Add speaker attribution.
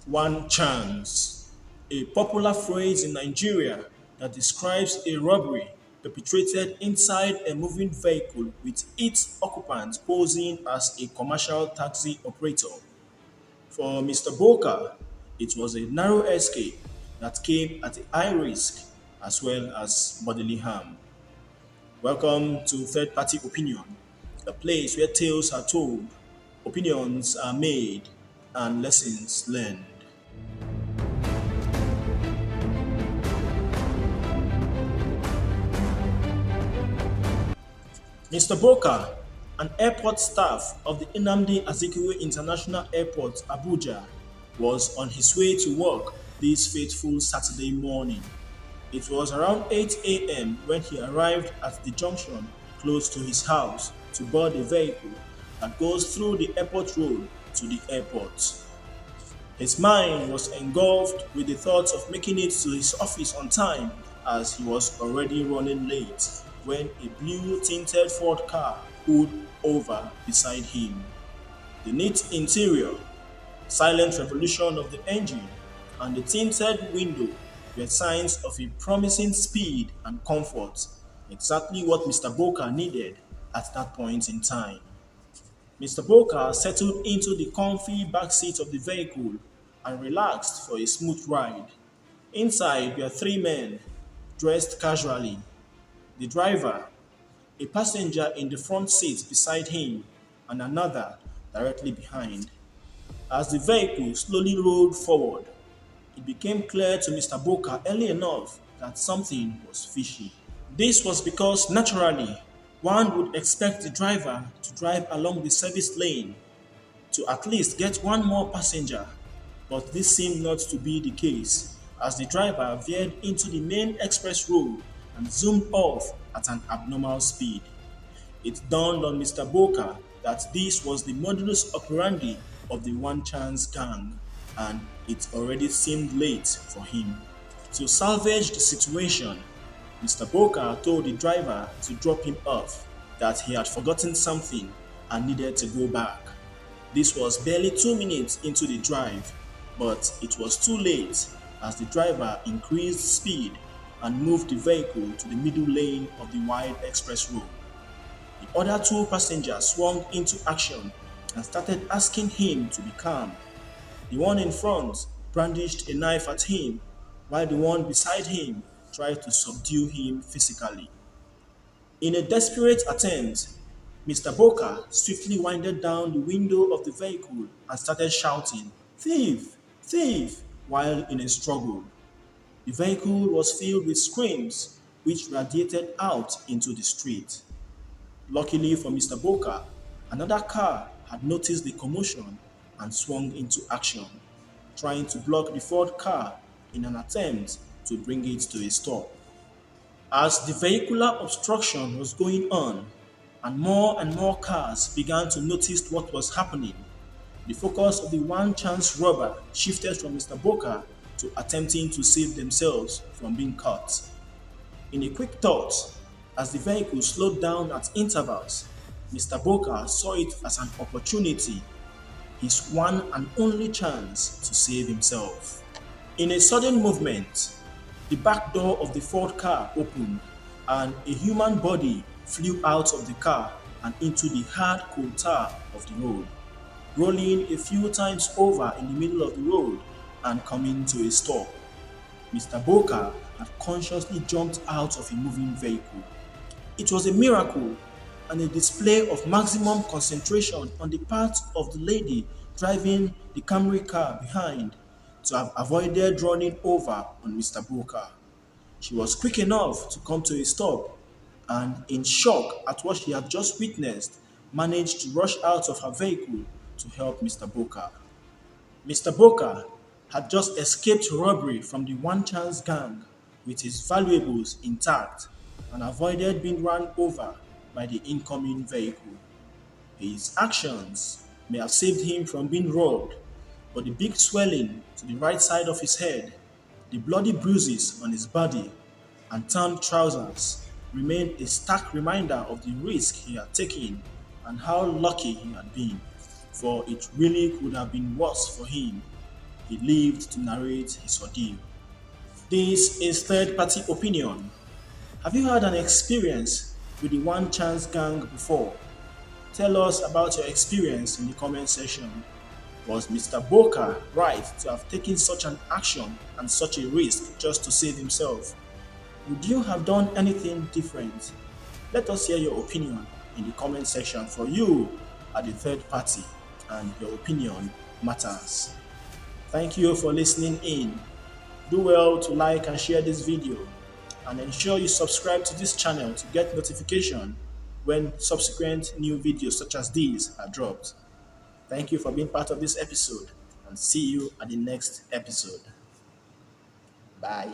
Speaker 1: One chance, a popular phrase in Nigeria that describes a robbery perpetrated inside a moving vehicle with its occupant posing as a commercial taxi operator. For Mr. Boka, it was a narrow escape that came at a high risk as well as bodily harm. Welcome to Third Party Opinion, a place where tales are told, opinions are made, and lessons learned. Mr. Boka, an airport staff of the Nnamdi Azikiwe International Airport, Abuja, was on his way to work this fateful Saturday morning. It was around 8 a.m. when he arrived at the junction close to his house to board a vehicle that goes through the airport road to the airport. His mind was engulfed with the thoughts of making it to his office on time as he was already running late when a blue tinted Ford car pulled over beside him. The neat interior, silent revolution of the engine, and the tinted window were signs of a promising speed and comfort, exactly what Mr. Boka needed at that point in time. Mr. Boka settled into the comfy back seat of the vehicle and relaxed for a smooth ride. Inside were three men, dressed casually: the driver, a passenger in the front seat beside him, and another directly behind. As the vehicle slowly rolled forward, it became clear to Mr. Boka early enough that something was fishy. This was because naturally, one would expect the driver to drive along the service lane to at least get one more passenger, but this seemed not to be the case as the driver veered into the main express road and zoomed off at an abnormal speed. It dawned on Mr. Boka that this was the modus operandi of the One Chance gang, and it already seemed late for him. To salvage the situation, Mr. Boka told the driver to drop him off, that he had forgotten something and needed to go back. This was barely 2 minutes into the drive, but it was too late as the driver increased speed and moved the vehicle to the middle lane of the wide express road. The other two passengers swung into action and started asking him to be calm. The one in front brandished a knife at him, while the one beside him tried to subdue him physically. In a desperate attempt, Mr. Boka swiftly winded down the window of the vehicle and started shouting, "Thief! Thief!" while in a struggle. The vehicle was filled with screams which radiated out into the street. Luckily for Mr. Boka, another car had noticed the commotion and swung into action, trying to block the Ford car in an attempt to bring it to a stop. As the vehicular obstruction was going on, and more cars began to notice what was happening, the focus of the one chance robber shifted from Mr. Boka to attempting to save themselves from being caught. In a quick thought, as the vehicle slowed down at intervals, Mr. Boka saw it as an opportunity, his one and only chance to save himself. In a sudden movement, the back door of the Ford car opened and a human body flew out of the car and into the hard coal tar of the road, rolling a few times over in the middle of the road and coming to a stop. Mr. Boka had consciously jumped out of a moving vehicle. It was a miracle and a display of maximum concentration on the part of the lady driving the Camry car behind to have avoided running over on Mr. Boka. She was quick enough to come to a stop and, in shock at what she had just witnessed, managed to rush out of her vehicle to help Mr. Boka. Mr. Boka had just escaped robbery from the One Chance gang with his valuables intact and avoided being run over by the incoming vehicle. His actions may have saved him from being robbed, but the big swelling to the right side of his head, the bloody bruises on his body, and torn trousers remained a stark reminder of the risk he had taken and how lucky he had been, for it really could have been worse for him. he lived to narrate his ordeal. This is third party opinion. Have you had an experience with the one chance gang before? Tell us about your experience in the comment section. Was Mr. Boker right to have taken such an action and such a risk just to save himself? Would you have done anything different? Let us hear your opinion in the comment section, for you are the third party and your opinion matters. Thank you for listening in. Do well to like and share this video, and ensure you subscribe to this channel to get notification when subsequent new videos such as these are dropped. Thank you for being part of this episode, and see you at the next episode. Bye.